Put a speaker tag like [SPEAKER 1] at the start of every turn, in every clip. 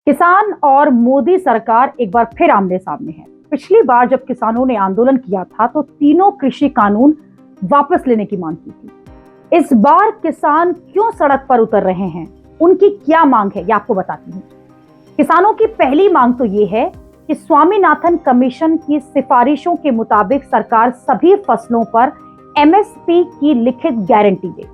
[SPEAKER 1] किसान और मोदी सरकार एक बार फिर आमने सामने है। पिछली बार जब किसानों ने आंदोलन किया था तो तीनों कृषि कानून वापस लेने की मांग की थी। इस बार किसान क्यों सड़क पर उतर रहे हैं, उनकी क्या मांग है, ये आपको बताती हूँ। किसानों की पहली मांग तो ये है कि स्वामीनाथन कमीशन की सिफारिशों के मुताबिक सरकार सभी फसलों पर एमएसपी की लिखित गारंटी दे।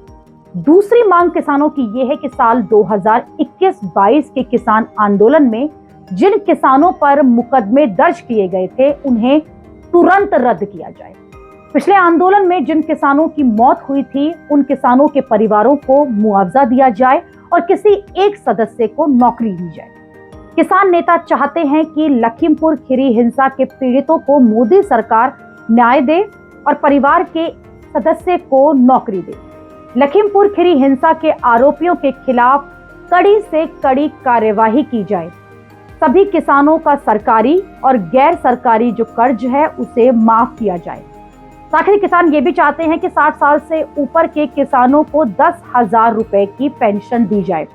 [SPEAKER 1] दूसरी मांग किसानों की यह है कि साल 2021-22 के किसान आंदोलन में जिन किसानों पर मुकदमे दर्ज किए गए थे उन्हें तुरंत रद्द किया जाए। पिछले आंदोलन में जिन किसानों की मौत हुई थी उन किसानों के परिवारों को मुआवजा दिया जाए और किसी एक सदस्य को नौकरी दी जाए। किसान नेता चाहते हैं कि लखीमपुर खीरी हिंसा के पीड़ितों को मोदी सरकार न्याय दे और परिवार के सदस्य को नौकरी दे। लखीमपुर खीरी हिंसा के आरोपियों के खिलाफ कड़ी से कड़ी कार्यवाही की जाए। सभी किसानों का सरकारी और गैर सरकारी जो कर्ज है उसे माफ किया जाए। साथ ही किसान ये भी चाहते हैं कि 60 साल से ऊपर के किसानों को 10,000 रुपए की पेंशन दी जाए।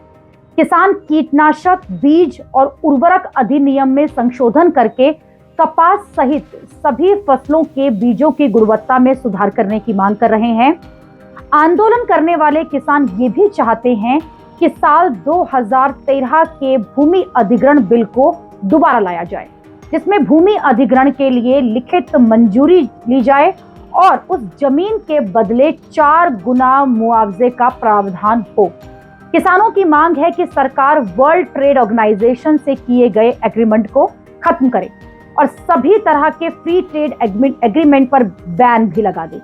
[SPEAKER 1] किसान कीटनाशक, बीज और उर्वरक अधिनियम में संशोधन करके कपास सहित सभी फसलों के बीजों की गुणवत्ता में सुधार करने की मांग कर रहे हैं। आंदोलन करने वाले किसान ये भी चाहते हैं कि साल 2013 के भूमि अधिग्रहण बिल को दोबारा लाया जाए, जिसमें भूमि अधिग्रहण के लिए लिखित मंजूरी ली जाए और उस जमीन के बदले 4 गुना मुआवजे का प्रावधान हो। किसानों की मांग है कि सरकार वर्ल्ड ट्रेड ऑर्गेनाइजेशन से किए गए एग्रीमेंट को खत्म करे और सभी तरह के फ्री ट्रेड एग्रीमेंट पर बैन भी लगा दे।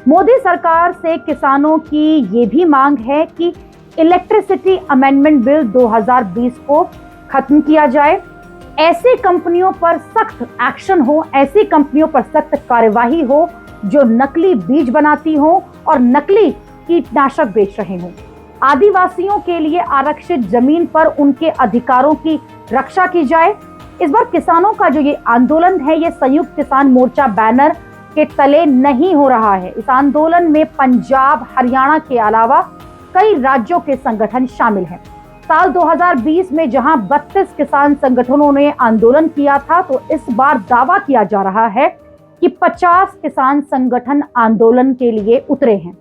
[SPEAKER 1] मोदी सरकार से किसानों की ये भी मांग है कि इलेक्ट्रिसिटी अमेंडमेंट बिल 2020 को खत्म किया जाए। ऐसी कंपनियों पर सख्त एक्शन हो, ऐसी कंपनियों पर सख्त कार्यवाही हो जो नकली बीज बनाती हो और नकली कीटनाशक बेच रहे हों। आदिवासियों के लिए आरक्षित जमीन पर उनके अधिकारों की रक्षा की जाए। इस बार किसानों का जो ये आंदोलन है ये संयुक्त किसान मोर्चा बैनर के तले नहीं हो रहा है। इस आंदोलन में पंजाब, हरियाणा के अलावा कई राज्यों के संगठन शामिल हैं। साल 2020 में जहां 32 किसान संगठनों ने आंदोलन किया था तो इस बार दावा किया जा रहा है कि 50 किसान संगठन आंदोलन के लिए उतरे हैं।